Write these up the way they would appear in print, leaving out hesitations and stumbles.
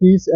30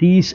30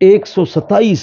127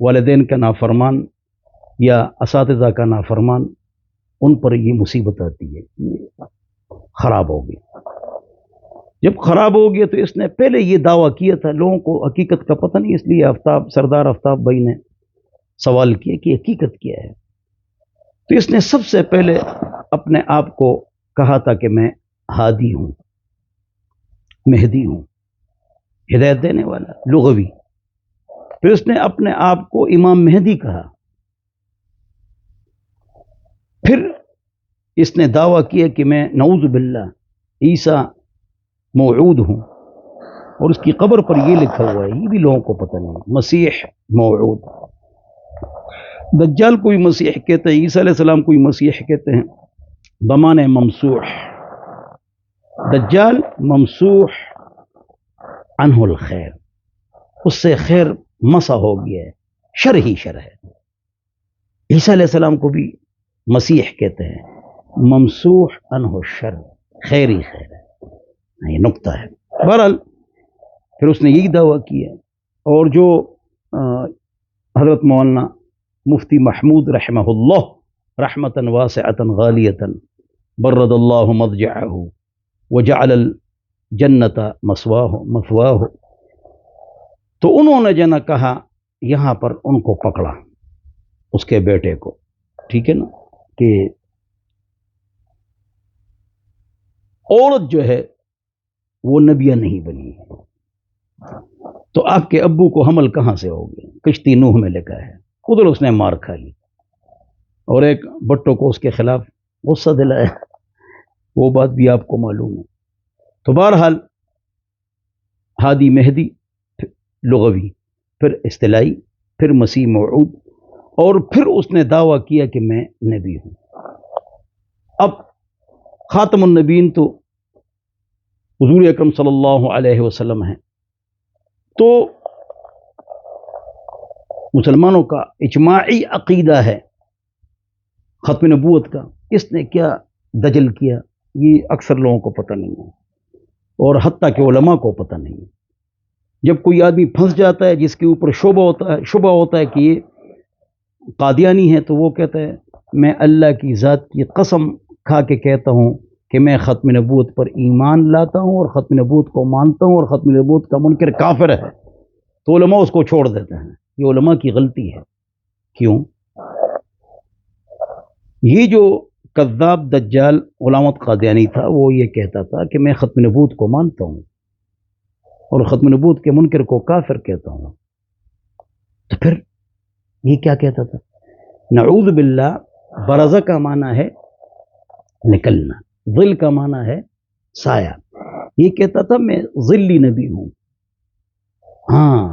والدین کا نافرمان یا اساتذہ کا نافرمان، ان پر یہ مصیبت آتی ہے، یہ خراب ہو گیا۔ جب خراب ہو گیا تو اس نے پہلے یہ دعویٰ کیا تھا، لوگوں کو حقیقت کا پتہ نہیں، اس لیے سردار آفتاب بھائی نے سوال کیا کہ حقیقت کیا ہے۔ تو اس نے سب سے پہلے اپنے آپ کو کہا تھا کہ میں ہادی ہوں، مہدی ہوں، ہدایت دینے والا، لغوی۔ پھر اس نے اپنے آپ کو امام مہدی کہا۔ پھر اس نے دعویٰ کیا کہ میں نعوذ باللہ عیسیٰ موعود ہوں، اور اس کی قبر پر یہ لکھا ہوا ہے، یہ بھی لوگوں کو پتہ نہیں، مسیح موعود۔ دجال کوئی مسیح کہتے ہیں، عیسیٰ علیہ السلام کوئی مسیح کہتے ہیں، بمعنی ممسوح۔ دجال ممسوح عنہ الخیر، اس سے خیر مسح ہو گیا ہے، شر ہی شر ہے۔ عیسیٰ علیہ السلام کو بھی مسیح کہتے ہیں، ممسوح عنہ الشر، خیر ہی خیر ہے، یہ نقطہ ہے۔ بہرحال پھر اس نے یہی دعویٰ کیا، اور جو حضرت مولانا مفتی محمود رحمہ اللہ رحمتاً واسعتاً غالیتاً برد اللہ مضجعہ وجعل الجنت مثواہ، تو انہوں نے جنا کہا، یہاں پر ان کو پکڑا، اس کے بیٹے کو، ٹھیک ہے نا، کہ عورت جو ہے وہ نبیہ نہیں بنی ہے، تو آپ کے ابو کو حمل کہاں سے ہو گیا؟ کشتی نوح میں لکھا ہے، ادھر اس نے مار کھا لی، اور ایک بٹوں کو اس کے خلاف غصہ دلایا، وہ بات بھی آپ کو معلوم ہے۔ تو بہرحال ہادی مہدی، پھر لغوی، پھر اصطلاحی، پھر مسیح موعود، اور پھر اس نے دعویٰ کیا کہ میں نبی ہوں۔ اب خاتم النبیین تو حضور اکرم صلی اللہ علیہ وسلم ہیں، تو مسلمانوں کا اجماعی عقیدہ ہے ختم نبوت کا۔ اس نے کیا دجل کیا، یہ اکثر لوگوں کو پتہ نہیں ہے، اور حتیٰ کہ علماء کو پتہ نہیں ہے۔ جب کوئی آدمی پھنس جاتا ہے، جس کے اوپر شبہ ہوتا ہے کہ یہ قادیانی ہے، تو وہ کہتا ہے میں اللہ کی ذات کی قسم کھا کے کہتا ہوں کہ میں ختم نبوت پر ایمان لاتا ہوں، اور ختم نبوت کو مانتا ہوں، اور ختم نبوت کا منکر کافر ہے، تو علماء اس کو چھوڑ دیتے ہیں۔ یہ علماء کی غلطی ہے۔ کیوں؟ یہ جو کذاب دجال علامت قادیانی تھا، وہ یہ کہتا تھا کہ میں ختم نبوت کو مانتا ہوں، اور ختم نبوت کے منکر کو کافر کہتا ہوں۔ تو پھر یہ کیا کہتا تھا؟ نعوذ باللہ، برزہ کا معنی ہے نکلنا، ظل کا معنی ہے سایہ۔ یہ کہتا تھا میں ظلی نبی ہوں۔ ہاں،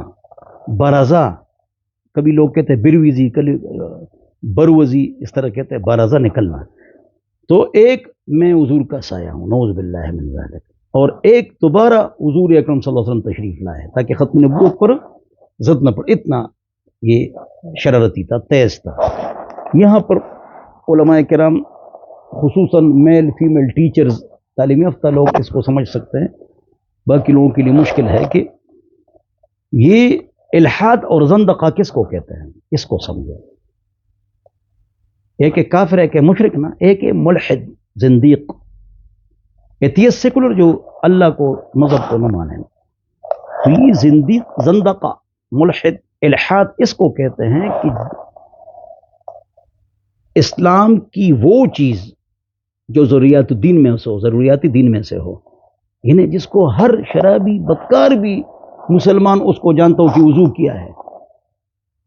برزہ، کبھی لوگ کہتے ہیں بروزی، کبھی بروزی، اس طرح کہتے ہیں برزہ، نکلنا۔ تو ایک میں حضور کا سایہ ہوں، نعوذ باللہ من ذالک، اور ایک دوبارہ حضور اکرم صلی اللہ علیہ وسلم تشریف لائے تاکہ ختم نبوت پر زد نہ پڑے، اتنا یہ شرارتی تھا، تیز تھا۔ یہاں پر علماء کرام، خصوصاً میل فیمیل ٹیچرز، تعلیم یافتہ لوگ اس کو سمجھ سکتے ہیں، باقی لوگوں کے لیے مشکل ہے کہ یہ الحاد اور زندقہ کس کو کہتے ہیں، اس کو سمجھو۔ ایک ہے کافر، ایک ہے مشرک نا، ایک ہے ملحد، زندیق، ایتھیسٹ، سیکولر، جو اللہ کو، مذہب کو نہ مانے۔ تو یہ زندیق، زندقہ، ملحد، الحاد اس کو کہتے ہیں کہ اسلام کی وہ چیز جو ضروریات دین میں سے ہو، یعنی جس کو ہر شرابی، بدکار بھی مسلمان اس کو جانتا ہو کہ وضو کیا ہے،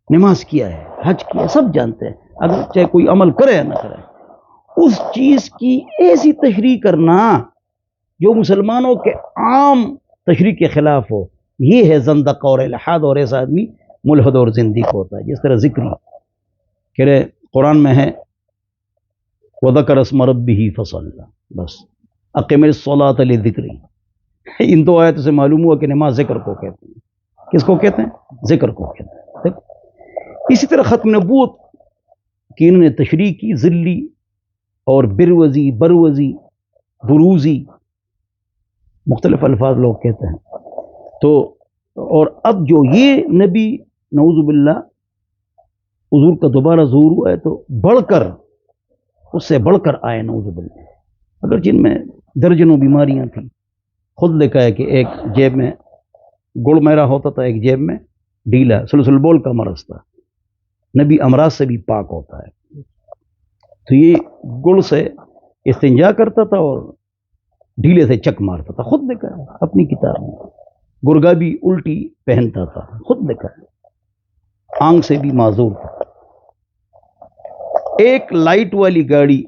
نماز کیا ہے، حج کیا ہے، سب جانتے ہیں، اگر چاہے کوئی عمل کرے یا نہ کرے، اس چیز کی ایسی تشریح کرنا جو مسلمانوں کے عام تشریح کے خلاف ہو، یہ ہے زندقہ اور الحاد، اور ایسا آدمی ملحد اور زندیق ہوتا ہے۔ جس طرح ذکری کہہ رہے قرآن میں ہے وَذَكَرَ اسْمَ رَبِّهِ فَصَلَّى، بس اقم الصلاۃ لذکری، ان دو آیتوں سے معلوم ہوا کہ نماز ذکر کو کہتے ہیں۔ کس کو کہتے ہیں؟ ذکر کو کہتے ہیں۔ اسی طرح ختم نبوت کی انہوں نے تشریح کی، ذلی اور بروزی، بروزی، بروزی، مختلف الفاظ لوگ کہتے ہیں۔ تو اور اب جو یہ نبی نعوذ باللہ حضور کا دوبارہ ظہور ہوا ہے تو بڑھ کر اس سے بڑھ کر آئے نعوذ باللہ. اگر جن میں درجنوں بیماریاں تھیں. خود لکھا ہے کہ ایک جیب میں گڑ میرا ہوتا تھا، ایک جیب میں ڈھیلا، سلسل بول کا مرض تھا. نبی امراض سے بھی پاک ہوتا ہے. تو یہ گڑ سے استنجا کرتا تھا اور ڈھیلے سے چک مارتا تھا. خود لکھا ہے اپنی کتاب میں. گرگابی الٹی پہنتا تھا. خود لکھا ہے. آنکھ سے بھی معذور تھا. ایک لائٹ والی گاڑی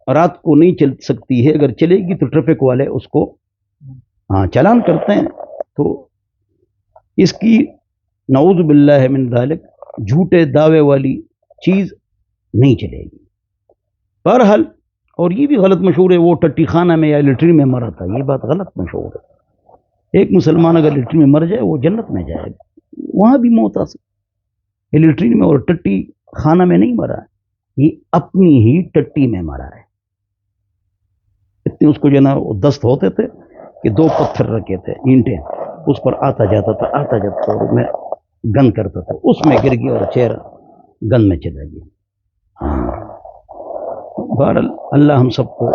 رات کو نہیں چل سکتی ہے، اگر چلے گی تو ٹریفک والے اس کو چالان کرتے ہیں. تو اس کی نعوذ باللہ من ذالک جھوٹے دعوے والی چیز نہیں چلے گی. بہرحال اور یہ بھی غلط مشہور ہے وہ ٹٹی خانہ میں یا لیٹرین میں مرا تھا. یہ بات غلط مشہور ہے. ایک مسلمان اگر لیٹرین میں مر جائے وہ جنت میں جائے گا. وہاں بھی موت آ سکتی. یہ لیٹرین میں اور ٹٹی خانہ میں نہیں مرا ہے، یہ اپنی ہی ٹٹی میں مرا ہے. اتنے اس کو جو نا دست ہوتے تھے کہ 2 پتھر رکھے تھے اینٹیں، اس پر آتا جاتا تھا اور میں گن کرتا تھا، اس میں گر گیا اور چہرہ گن میں چلا گیا. بہرحال اللہ ہم سب کو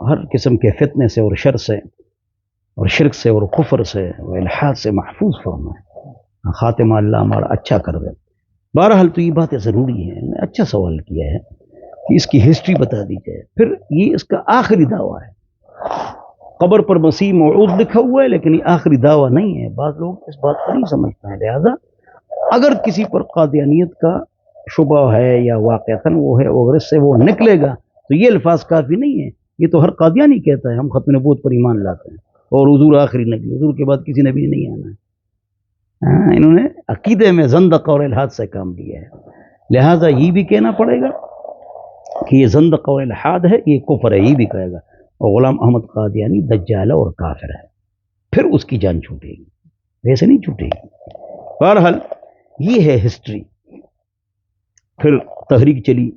ہر قسم کے فتنے سے اور شر سے اور شرک سے اور کفر سے اور الحاد سے محفوظ فرمائے. خاتمہ اللہ ہمارا اچھا کر دے. بہرحال تو یہ باتیں ضروری ہیں. میں اچھا سوال کیا ہے کہ اس کی ہسٹری بتا دی جائے. پھر یہ اس کا آخری دعویٰ ہے. قبر پر مسیح موعود لکھا ہوا ہے لیکن یہ آخری دعویٰ نہیں ہے. بعض لوگ اس بات کو نہیں سمجھتے ہیں. لہذا اگر کسی پر قادیانیت کا شبہ ہے یا واقعتاً وہ ہے اور اس سے وہ نکلے گا تو یہ الفاظ کافی نہیں ہے. یہ تو ہر قادیانی کہتا ہے ہم ختم نبوت پر ایمان لاتے ہیں اور حضور آخری نبی، حضور کے بعد کسی نبی نہیں آنا ہے. انہوں نے عقیدے میں زندق اور الحاد سے کام لیا ہے. لہذا یہ بھی کہنا پڑے گا کہ یہ زندق اور الحاد ہے، یہ کفر ہے. یہ بھی کہے گا اور غلام احمد قادیانی دجال اور کافر ہے. پھر اس کی جان چھوٹے گی، ویسے نہیں چھوٹے گی. بہرحال یہ ہے ہسٹری. پھر تحریک چلی.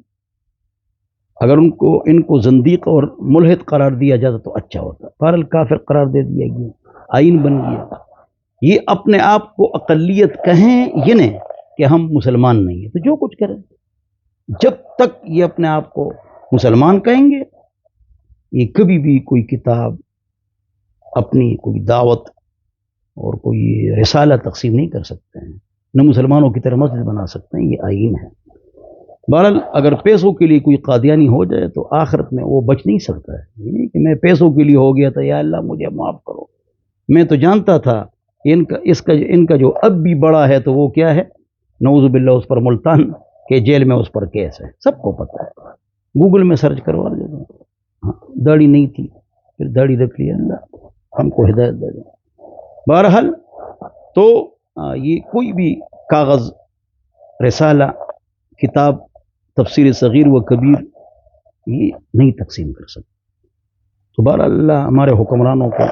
اگر ان کو زندیق اور ملحد قرار دیا جاتا تو اچھا ہوتا. بہرحال کافر قرار دے دیا گیا، آئین بن گیا. یہ اپنے آپ کو اقلیت کہیں یہ نہیں کہ ہم مسلمان نہیں ہیں تو جو کچھ کریں. جب تک یہ اپنے آپ کو مسلمان کہیں گے یہ کبھی بھی کوئی کتاب، اپنی کوئی دعوت اور کوئی رسالہ تقسیم نہیں کر سکتے ہیں، نہ مسلمانوں کی طرح مسجد بنا سکتے ہیں. یہ آئین ہے. بہرحال اگر پیسوں کے لیے کوئی قادیانی ہو جائے تو آخرت میں وہ بچ نہیں سکتا ہے. یہ نہیں کہ میں پیسوں کے لیے ہو گیا تھا یا اللہ مجھے معاف کرو، میں تو جانتا تھا ان کا جو اب بھی بڑا ہے تو وہ کیا ہے، نعوذ باللہ اس پر ملتان کے جیل میں اس پر کیس ہے. سب کو پتہ ہے. گوگل میں سرچ کروا دے دیں. داڑھی نہیں تھی پھر داڑھی رکھ لی. اللہ ہم کو ہدایت دے دیں. بہرحال تو یہ کوئی بھی کاغذ، رسالہ، کتاب، تفسیر صغیر و کبیر یہ نہیں تقسیم کر سکتے. تو بہرحال اللہ ہمارے حکمرانوں کو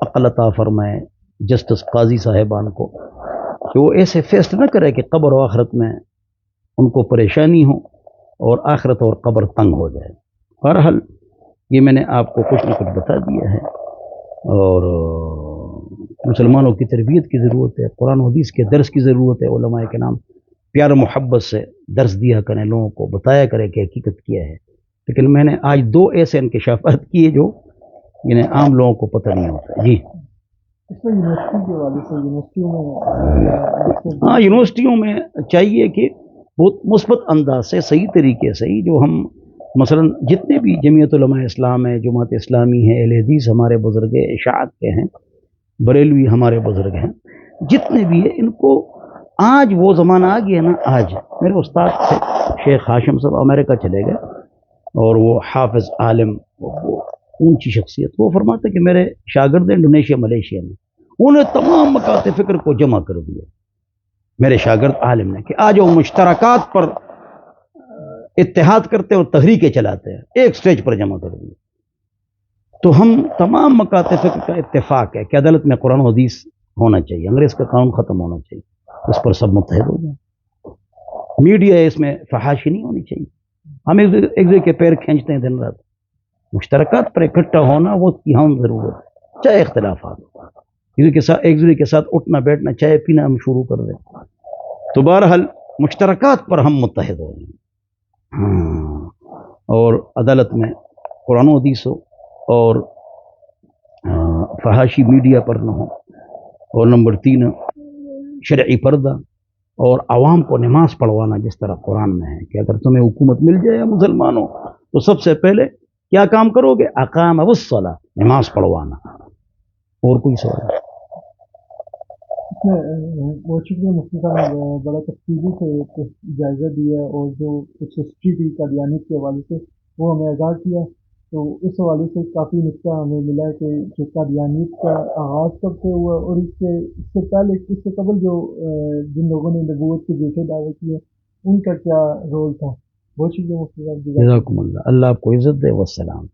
عقل عطا فرمائے، جسٹس قاضی صاحبان کو، کہ وہ ایسے فیصلے نہ کرے کہ قبر و آخرت میں ان کو پریشانی ہو اور آخرت اور قبر تنگ ہو جائے. بہرحال یہ میں نے آپ کو کچھ نہ کچھ بتا دیا ہے. اور مسلمانوں کی تربیت کی ضرورت ہے، قرآن و حدیث کے درس کی ضرورت ہے. علماء کے نام پیار و محبت سے درس دیا کریں، لوگوں کو بتایا کریں کہ حقیقت کیا ہے. لیکن میں نے آج 2 ایسے انکشافات کیے جو انہیں عام لوگوں کو پتہ نہیں ہوتا. جی اس میں یونیورسٹی کے والے سے یونیورسٹیوں میں چاہیے کہ بہت مثبت انداز سے، صحیح طریقے سے ہی، جو ہم مثلا جتنے بھی جمعیت علماء اسلام ہے، جماعت اسلامی ہے، اہل حدیث ہمارے بزرگ اشاعت کے ہیں، بریلوی ہمارے بزرگ ہیں، جتنے بھی ہیں، ان کو آج وہ زمانہ آ گیا نا. آج میرے استاد تھے شیخ ہاشم صاحب، امریکہ چلے گئے اور وہ حافظ عالم، وہ اونچی شخصیت. وہ فرماتے کہ میرے شاگرد انڈونیشیا ملیشیا میں، انہوں نے تمام مکاتب فکر کو جمع کر دیا. میرے شاگرد عالم نے کہ آج وہ مشترکات پر اتحاد کرتے ہیں اور تحریکیں چلاتے ہیں، ایک سٹیج پر جمع کر دیا. تو ہم تمام مکاتب فکر کا اتفاق ہے کہ عدالت میں قرآن و حدیث ہونا چاہیے، انگریز کا قانون ختم ہونا چاہیے، اس پر سب متحد ہو جائیں. میڈیا ہے، اس میں فحاشی نہیں ہونی چاہیے. ہم ایک دوسرے کے پیر کھینچتے ہیں دن رات. مشترکات پر اکٹھا ہونا وہ کی ہم ضرورت ہے، چاہے اختلافات ایک دوسرے کے ساتھ اٹھنا بیٹھنا، چائے پینا ہم شروع کر دیں. تو بہرحال مشترکات پر ہم متحد ہو جائیں. اور عدالت میں قرآن و حدیث ہو اور فحاشی میڈیا پر نہ ہو. اور نمبر 3 شرعی پردہ اور عوام کو نماز پڑھوانا جس طرح قرآن میں ہے کہ اگر تمہیں حکومت مل جائے مسلمانوں تو سب سے پہلے کیا کام کرو گے؟ اقام الصلاۃ، نماز پڑھوانا. اور کوئی سوال؟ اس میں بہت شکریہ مفتی صاحب نے بڑا تفصیلی سے جائزہ دیا اور جو کچھ ہسٹری تھی قادیانیت کے حوالے سے وہ ہمیں آگاہ کیا. تو اس حوالے سے کافی نقطہ ہمیں ملا کہ جو قادیانیت کا آغاز کب سے ہوا اور اس سے پہلے اس سے قبل جو جن لوگوں نے نبوت کے جھوٹے دعوے کیے ان کا کیا رول تھا. بہت شکریہ مفتی صاحب. جزاکم اللہ. اللہ آپ کو عزت دے. والسلام.